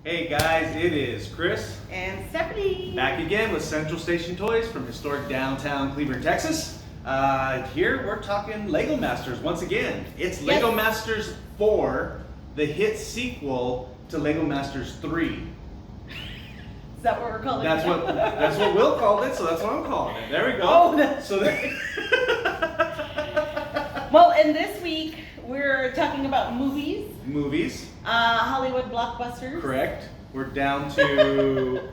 Hey guys, it is Chris. And Stephanie. Back again with Central Station Toys from historic downtown Cleburne, Texas. Here we're talking Lego Masters once again. It's Lego Masters 4, the hit sequel to Lego Masters 3. Is that what we're calling That's it? That's what Will called it, so that's what I'm calling it. There we go. Oh, that's so Well, and this week we're talking about movies. Movies. Hollywood blockbusters. Correct. We're down to,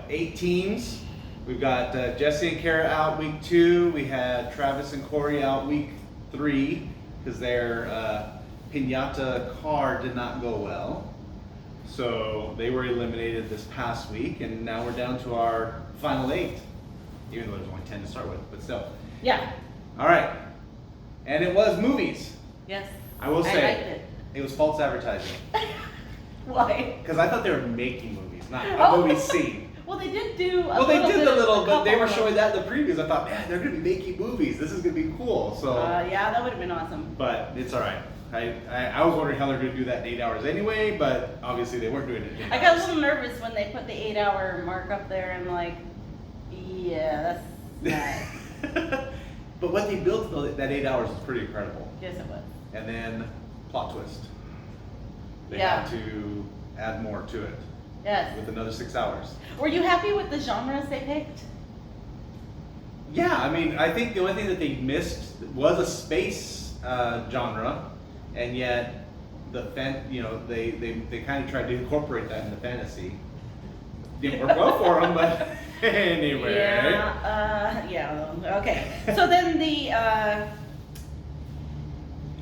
8 teams. We've got Jesse and Kara out week 2. We had Travis and Corey out week 3 because their piñata car did not go well. So they were eliminated this past week, and now we're down to our final 8. Even though there's only 10 to start with, but still. Yeah. All right. And it was movies. Yes. I will say, I liked it was false advertising. Why? Because I thought they were making movies, not Oh. a movie scene. Well, they did do a Well, they little did bit a of little, a but they couple were of showing them. that in the previews. I thought, man, they're going to be making movies. This is going to be cool. So, Yeah, that would have been awesome. but it's all right. I was wondering how they're going to do that in 8 hours anyway, but obviously they weren't doing it in 8 I got a hours. little nervous when they put the 8-hour mark up there and like, yeah, that's not. But what they built that 8 hours was pretty incredible. Yes, it was. And then plot twist. They Yeah. had to add more to it Yes. with another 6 hours. Were you happy with the genres they picked? Yeah, I mean, I think the only thing that they missed was a space genre, and yet they kind of tried to incorporate that into fantasy. Didn't work well for them, but anyway. Yeah, okay. So then the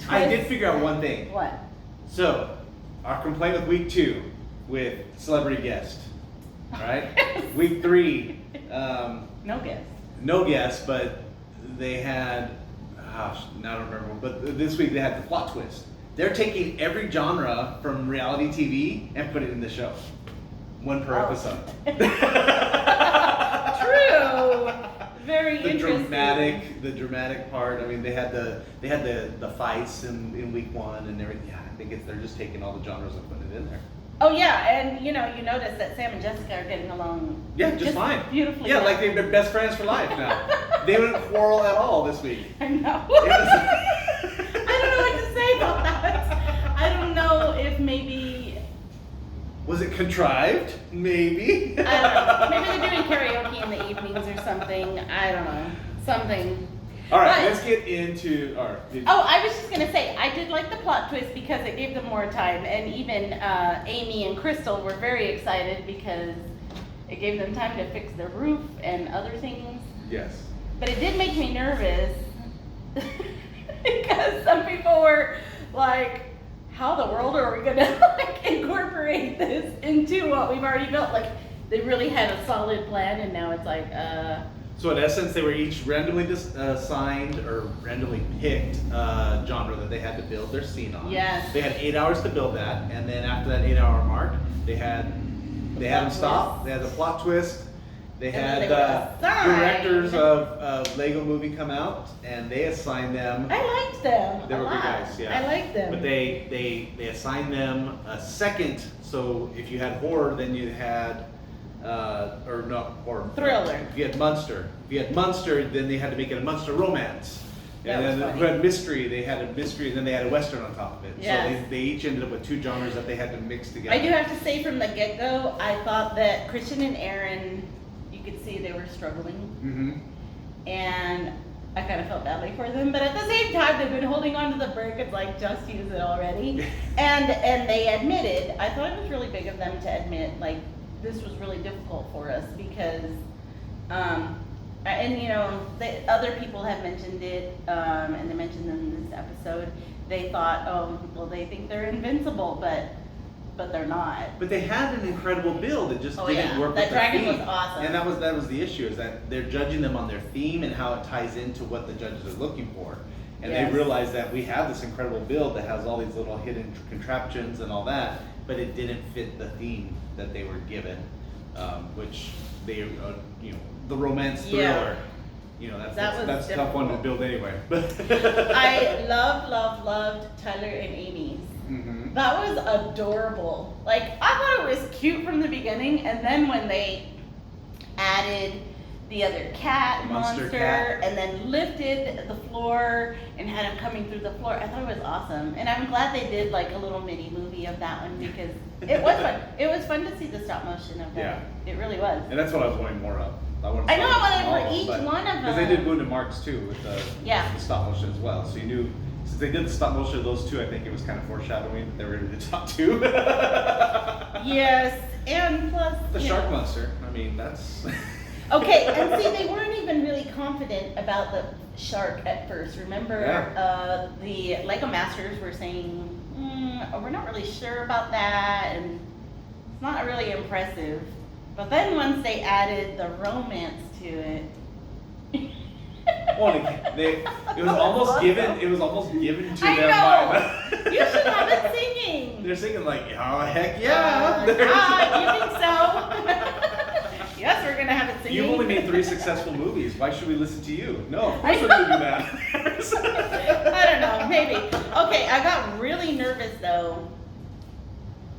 I did twist- figure out one thing. What? So, our complaint with week 2 with celebrity guest, right? Week 3, No guess. no guest, but they had, now I don't remember, but this week they had the plot twist. They're taking every genre from reality TV and put it in the show. One per Oh. episode. True. Very The interesting. dramatic part. I mean, they had the fights in week 1 and everything. Yeah, I think they're just taking all the genres and putting it in there. Oh yeah, and you notice that Sam and Jessica are getting along. Yeah, just fine. Beautifully. Yeah, well. like they're best friends for life now. They wouldn't quarrel at all this week. I know. It was- I don't know what to say about that. I don't know if maybe. Was it contrived? Maybe. I don't know. Maybe they're doing karaoke in the evenings or something. I don't know. Something. All right, But- let's get into our. Oh, I was just gonna say, I did like the plot twist because it gave them more time, and even Amy and Crystal were very excited because it gave them time to fix their roof and other things. Yes. But it did make me nervous because some people were like, how the world are we gonna incorporate this into what we've already built? Like, they really had a solid plan, and now it's like, So in essence, they were each randomly assigned or randomly picked genre that they had to build their scene on. Yes. They had 8 hours to build that, and then after that 8-hour mark, they had them stop. twist. They had the plot twist. They And had then they were assigned. directors of Lego Movie come out, and they assigned them. I liked them. They a were good lot. guys, yeah. I liked them. But they assigned them a second. So if you had horror, then you had or not horror. Thriller. If you had Munster, then they had to make it a Munster romance. That And was then funny. if you had mystery, they had a mystery, and then they had a western on top of it. Yes. So they each ended up with 2 genres that they had to mix together. I do have to say from the get-go, I thought that Christian and Aaron, you could see they were struggling, Mm-hmm. and I kind of felt badly for them. But at the same time, they've been holding on to the brick. It's like, just use it already. and they admitted, I thought it was really big of them to admit, like, this was really difficult for us because, the other people have mentioned it, and they mentioned them in this episode. They thought, oh, well, they think they're invincible, but they're not. But they had an incredible build. It just didn't work That with their dragon theme. was awesome. And that was the issue, is that they're judging them on their theme and how it ties into what the judges are looking for. And Yes. they realized that we have this incredible build that has all these little hidden contraptions and all that, but it didn't fit the theme that they were given, which they, the romance thriller. Yeah. That's a tough one to build anyway. I loved Tyler and Amy's. Mhm. That was adorable. Like, I thought it was cute from the beginning, and then when they added the other cat The monster cat. and then lifted the floor and had him coming through the floor, I thought it was awesome. And I'm glad they did like a little mini movie of that one because it was fun. It was fun to see the stop motion of that. Yeah. It really was. And that's what I was wanting more of. I know, I wanted for each one of Because they them. did Wounded Marks too with the stop motion as well. So you knew, since they did the stop motion of those two, I think it was kind of foreshadowing that they were going to be the top two. Yes, and plus The you shark know. monster, I mean, that's... Okay, and see, they weren't even really confident about the shark at first. Remember, the Lego Masters were saying, we're not really sure about that, and it's not really impressive. But then once they added the romance to it, Well, it was almost given. It was almost given to I them know. by. You should have it singing. They're singing like, oh heck yeah! You think so? Yes, we're gonna have it singing. You've only made 3 successful movies. Why should we listen to you? No, of I course we're know. gonna do that. I don't know, maybe. Okay, I got really nervous though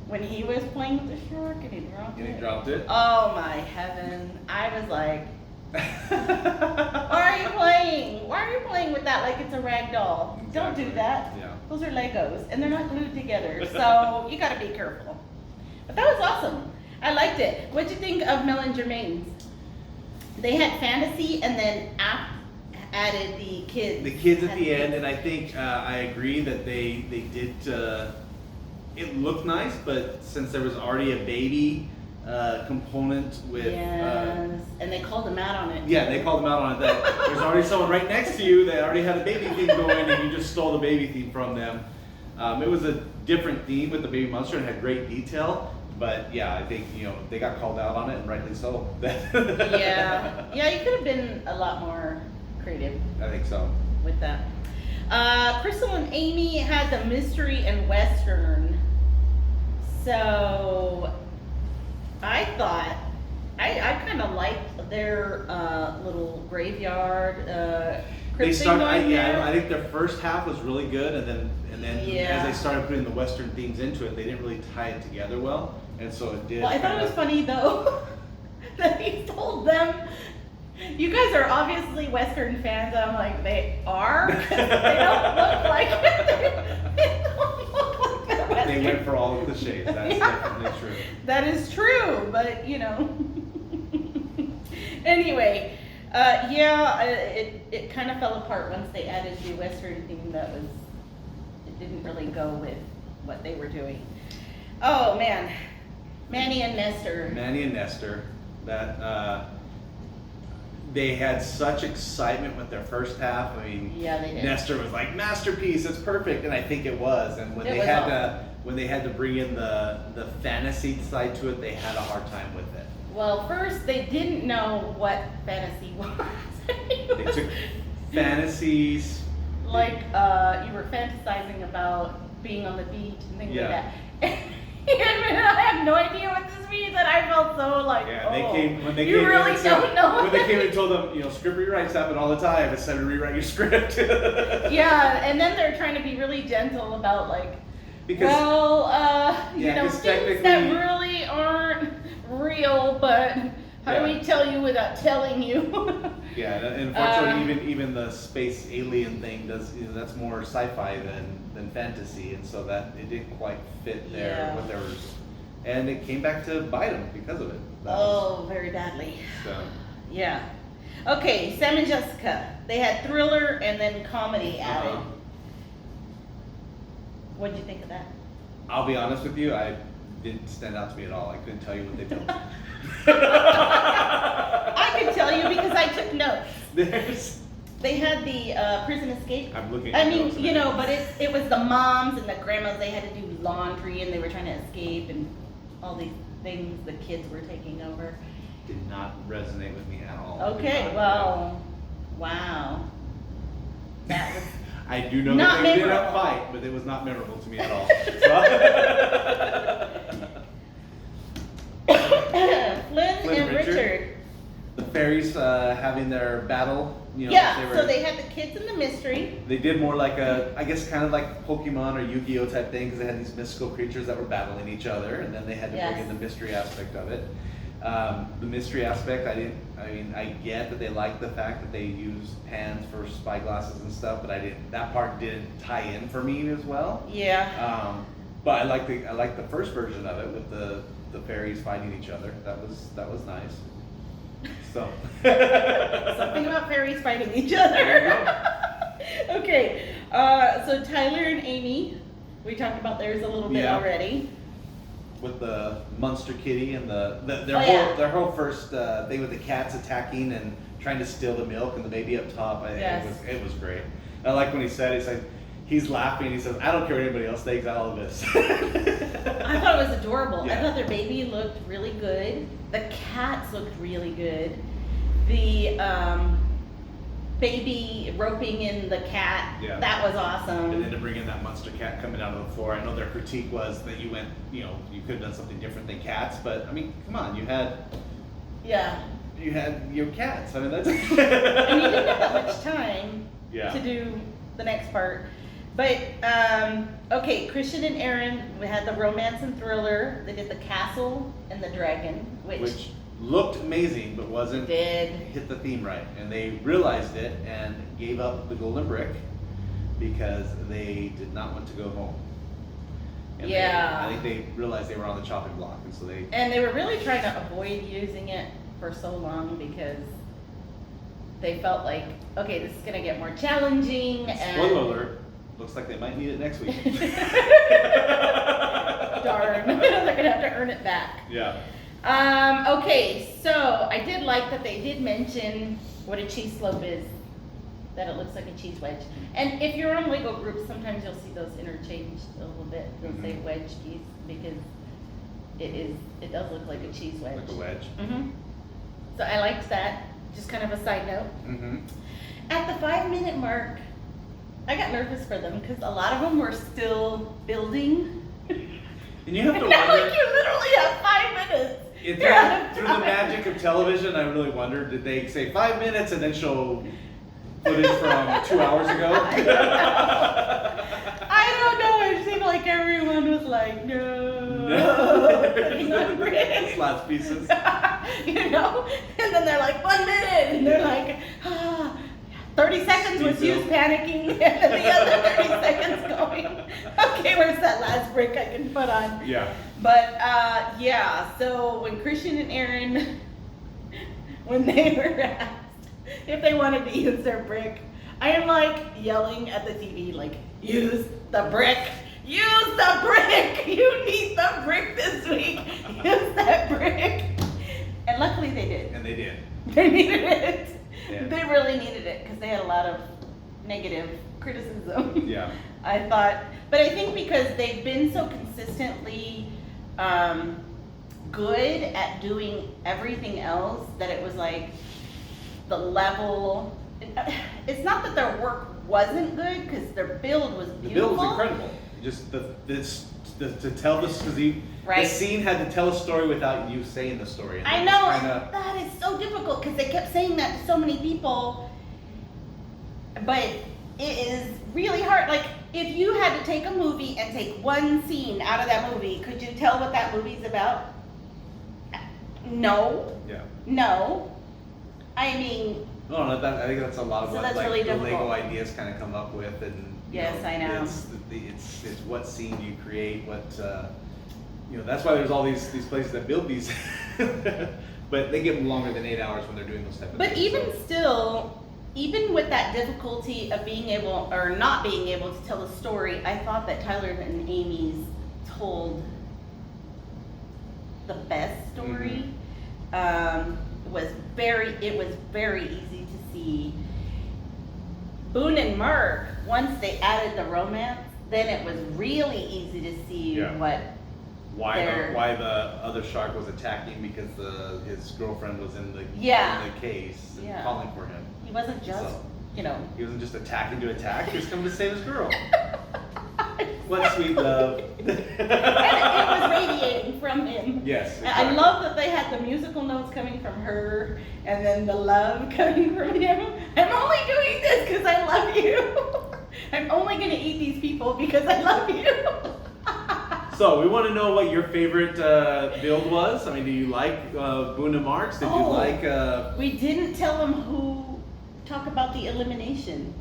when he was playing with the shark and he dropped And it. he dropped it. Oh my heaven! I was like, why are you playing? Why are you playing with that like it's a rag doll? Don't do Exactly. that. Yeah. Those are Legos and they're not glued together, so you gotta be careful. But that was awesome. I liked it. What'd you think of Mel and Jermaine's? They had fantasy and then added the kids. The kids at the end, and I think I agree that they did. It looked nice, but since there was already a baby component with. Yes, and they called them out on it. Yeah, they called them out on it. That there's already someone right next to you that already had a baby theme going, and you just stole the baby theme from them. It was a different theme with the baby monster and had great detail. But yeah, I think they got called out on it, and rightly so. Yeah, you could have been a lot more creative I think so. with that. Crystal and Amy had the mystery and western. So I thought I kind of liked their little graveyard. They start. I there. think their first half was really good, and then Yeah. as they started putting the Western themes into it, they didn't really tie it together well, and so it did. Well, I thought it was funny though that he told them, "You guys are obviously Western fans." I'm like, they are. 'Cause they don't look like they don't look like they're Western. They went for all the cliches. That's Yeah. definitely true. That is true, but Anyway, it kind of fell apart once they added the Western theme. It didn't really go with what they were doing. Oh man, Manny and Nestor. Manny and Nestor, that they had such excitement with their first half. I mean, Yeah, they did. Nestor was like, masterpiece, it's perfect, and I think it was. And when It they was had awesome. when they had to bring in the fantasy side to it, they had a hard time with it. Well, first they didn't know what fantasy was. They took fantasies. Like you were fantasizing about being on the beach and things Yeah. like that. And I have no idea what this means, and I felt so like, Yeah, oh, they you came really in and said, don't know. when they came and told them, script rewrites happen all the time. It's time to rewrite your script. Yeah, and then they're trying to be really gentle about like, Because things 'cause that technically- really aren't real, but how do we tell you without telling you? yeah, and unfortunately, even the space alien thing does. That's more sci-fi than fantasy, and so that it didn't quite fit there. Yeah. What there was, and it came back to bite them because of it. That was- Oh, very badly. So. Yeah. Okay, Sam and Jessica. They had thriller and then comedy added. Uh-huh. What did you think of that? I'll be honest with you, I didn't stand out to me at all. I couldn't tell you what they filmed. I can tell you because I took notes. There's. They had the prison escape. I'm looking. I at mean, notes now. but it was the moms and the grandmas. They had to do laundry and they were trying to escape and all these things the kids were taking over. Did not resonate with me at all. Okay, Did not. well, wow. That was I do know Not that they did memorable. not fight, but it was not memorable to me at all. Flynn and Richard. The fairies having their battle Yeah, so they had the kids in the mystery. They did more like I guess kind of like Pokemon or Yu-Gi-Oh type thing, because they had these mystical creatures that were battling each other, and then they had to bring in the mystery aspect of it. The mystery aspect, I get that they like the fact that they use pans for spyglasses and stuff, but that part didn't tie in for me as well. Yeah. But I like the first version of it with the fairies fighting each other. That was nice. So Something about fairies fighting each other. Okay, so Tyler and Amy, we talked about theirs a little bit already. With the Munster Kitty and their whole first thing with the cats attacking and trying to steal the milk and the baby up top. It was great. I like when he said he's laughing. He says, "I don't care what anybody else thinks. All of this." I thought it was adorable. Yeah. I thought their baby looked really good. The cats looked really good. The baby roping in the cat, that was awesome. And then to bring in that monster cat coming out of the floor. I know their critique was that you could have done something different than cats, but I mean, come on, you had your cats. I mean, that's and you didn't have that much time to do the next part. But okay, Christian and Aaron, we had the romance and thriller. They did the castle and the dragon, which looked amazing, but wasn't hit the theme right. And they realized it and gave up the golden brick because they did not want to go home. And I think they realized they were on the chopping block, and so they were really trying to avoid using it for so long because they felt like, okay, this is gonna get more challenging. Spoiler alert. Looks like they might need it next week. Darn. They're gonna have to earn it back. Yeah. Okay, so I did like that they did mention what a cheese slope is. That it looks like a cheese wedge. And if you're on Lego groups, sometimes you'll see those interchanged a little bit. They'll say wedge cheese because it does look like a cheese wedge. Like a wedge. Mm-hmm. So I liked that. Just kind of a side note. Mm-hmm. At the 5-minute mark, I got nervous for them because a lot of them were still building. And you have to wonder. wonder. Like you literally have 5 minutes. Through the magic of television, I really wondered, did they say 5 minutes and then show footage from 2 hours ago? I don't know. It seemed like everyone was like, no. Putting on bricks. Last pieces. And then they're like, 1 minute. And they're like, 30 seconds was you panicking, and then the other 30 seconds going, okay, where's that last brick I can put on? Yeah. But, so when Christian and Aaron, when they were asked if they wanted to use their brick, I am like yelling at the TV, like, use the brick! Use the brick! You need the brick this week! Use that brick! And luckily they did. And they did. They needed it. Yeah. They really needed it because they had a lot of negative criticism. Yeah. I thought, but I think because they've been so consistently good at doing everything else that it was like the level. It's not that their work wasn't good because their build was beautiful. The build was incredible. Just to tell this, because the scene had to tell a story without you saying the story. I know, that is so difficult because they kept saying that to so many people, but it is really hard. Like, if you had to take a movie and take one scene out of that movie, could you tell what that movie's about? No. Yeah. No. I mean. No, I think that's a lot of what really the difficult. Lego ideas kind of come up with, and Yes, I know. It's what scene you create, what that's why there's all these places that build these, but they give them longer than 8 hours when they're doing those type of things. But even still, even with that difficulty of being able or not being able to tell a story, I thought that Tyler and Amy's told the best story. Mm-hmm. It was very easy to see. Boone and Mark, once they added the romance, then it was really easy to see why the other shark was attacking, because his girlfriend was in the case and calling for him. He wasn't just he wasn't just attacking to attack. He was coming to save his girl. What sweet love. And it was radiating from him. building. Yes, And I exactly. love that they had the musical notes coming from her and then the love coming from him. I'm only doing this because I love you. I'm only going to eat these people because I love you. So we want to know what your favorite build was. I mean, do you like Boone and Marks? Did you like? We didn't tell them who talk about the elimination.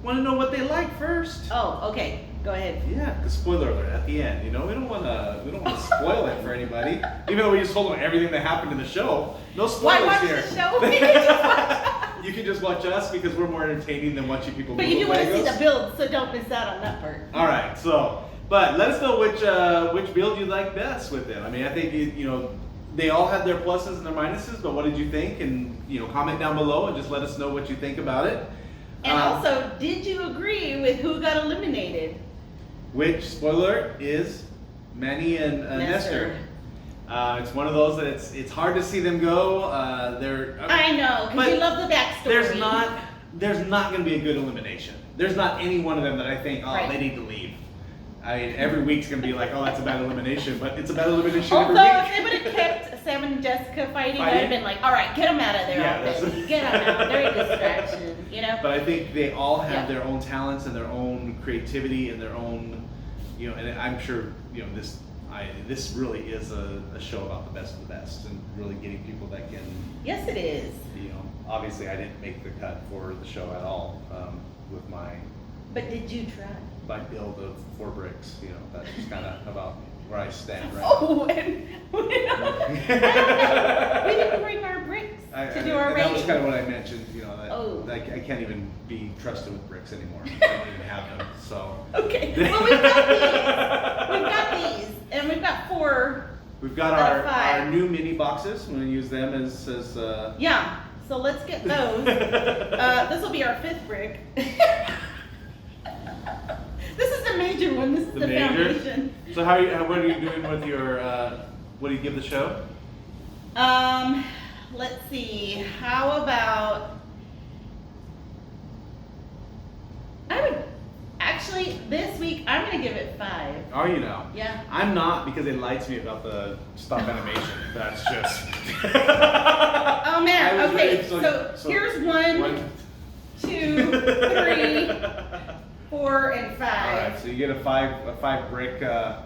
Want to know what they like first? Oh, okay. Go ahead. Yeah, because spoiler alert at the end. You know, we don't want to spoil it for anybody. Even though we just told them everything that happened in the show. No Why spoilers watch here. the show? We can just watch. You can just watch us because we're more entertaining than watching people. But build you do want to see Legos. the build, so don't miss out on that part. All right, so. But let us know which build you like best with them. I mean, I think they all had their pluses and their minuses, but what did you think? And comment down below and just let us know what you think about it. And also, did you agree with who got eliminated? Which, spoiler, is Manny and Nestor. It's one of those that it's hard to see them go. I know, because you love the backstory. There's not going to be a good elimination. There's not any one of them that I think, Right. they need to leave. I mean, every week's going to be like, oh, that's a bad elimination, but it's a bad elimination Although, every if they week. would have kept Sam and Jessica fighting, I'd Fighting? have been like, all right, get them out of there Yeah, already. that's- Get them out. They're a distraction, But I think they all have Yeah. their own talents and their own creativity and their own, and I'm sure, this really is a show about the best of the best and really getting people that can, Yes, it is. obviously I didn't make the cut for the show at all with my But did you try? build of 4 bricks, that's just kind of about where I stand right Oh, and we didn't bring our bricks to do our and that was rating. kind of what I mentioned, that Oh. I can't even be trusted with bricks anymore. I don't even have them, so. Okay, well, we've got these, and we've got 4. We've got Out of 5. our new mini boxes. We're going to use them as Yeah, so let's get those. This will be our 5th brick. This is the major one. This is the major. foundation. So what are you doing with your, what do you give the show? Let's see. How about? I would actually this week I'm gonna give it 5. Are you now? Yeah. I'm not because it lights me about the stop animation. That's just. Oh man. I was Okay. ready, So here's 1, 2, 3, 4, and 5. All right, so you get a five brick. I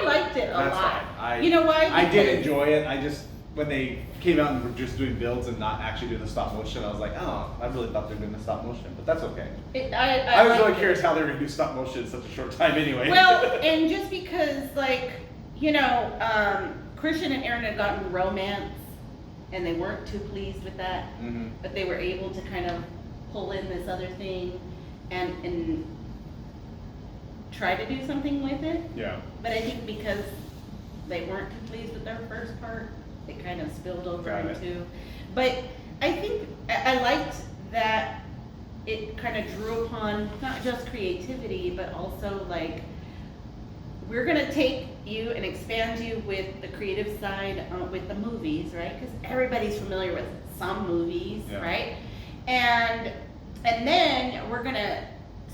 liked it a That's lot. fine. You know why? I did Because- enjoy it. I just when they came out and were just doing builds and not actually doing the stop motion, I was like, oh, I really thought they were doing the stop motion, but that's okay. I I was liked really it. curious how they were gonna do stop motion in such a short time anyway. Well, and just because, Christian and Aaron had gotten romance, and they weren't too pleased with that, Mhm. but they were able to kind of pull in this other thing and try to do something with it. Yeah. But I think because they weren't too pleased with their first part, it kind of spilled over Got it. into. But I think I liked that it kind of drew upon not just creativity, but also we're gonna take you and expand you with the creative side with the movies, right? Because everybody's familiar with some movies, Yeah. right? And then we're gonna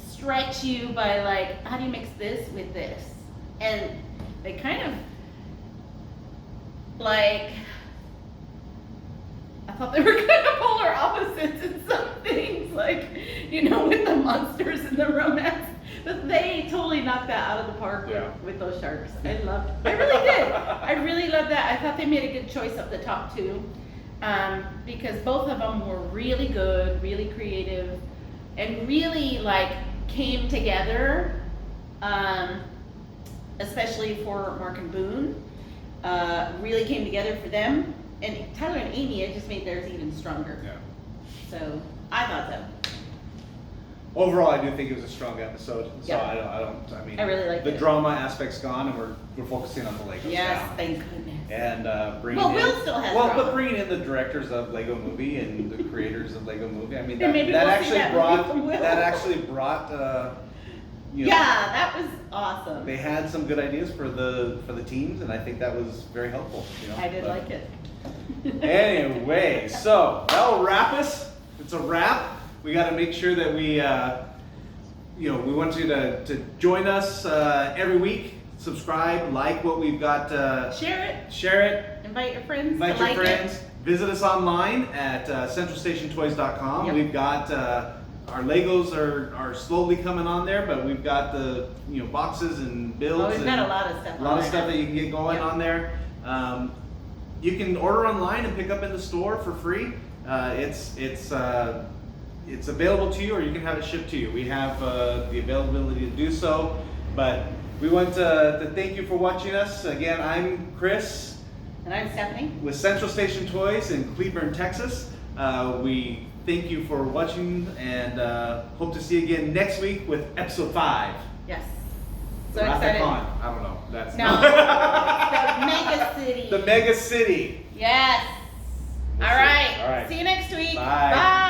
stretch you by how do you mix this with this? And they kind of I thought they were kind of polar opposites in some things, with the monsters and the romance. But they totally knocked that out of the park Yeah. with those sharks. I really did. I really loved that. I thought they made a good choice of the top 2. Because both of them were really good, really creative, and really came together, especially for Mark and Boone. Really came together for them, and Tyler and Amy, it just made theirs even stronger. Yeah. So I thought so. Overall, I do think it was a strong episode. So Yeah. I mean, I really liked the it. drama aspect's gone, and we're focusing on the Legos Yes, now. thank goodness. And bringing Well, in, Will still has drama. but bringing in the directors of Lego Movie and the creators of Lego Movie. I mean, And maybe that we'll see actually that brought movie from Will. that actually brought. Yeah, that was awesome. They had some good ideas for the teams, and I think that was very helpful. I did But like it. Anyway, so that'll wrap us. It's a wrap. We got to make sure that we want you to join us every week. subscribe, like what we've got. Share it. Invite your friends. Invite to your friends. It. Visit us online at centralstationtoys.com. Yep. We've got our Legos are slowly coming on there, but we've got the boxes and builds. Oh, we've got and a lot of stuff. A lot of stuff that you can get going on there. You can order online and pick up in the store for free. It's available to you, or you can have it shipped to you. We have the availability to do so. But we want to thank you for watching us. Again, I'm Chris. And I'm Stephanie. With Central Station Toys in Cleburne, Texas. We thank you for watching and hope to see you again next week with episode 5. Yes. So excited. I don't know. That's no. The Mega City. The Mega City. Yes. All right. right. See you next week. Bye. Bye.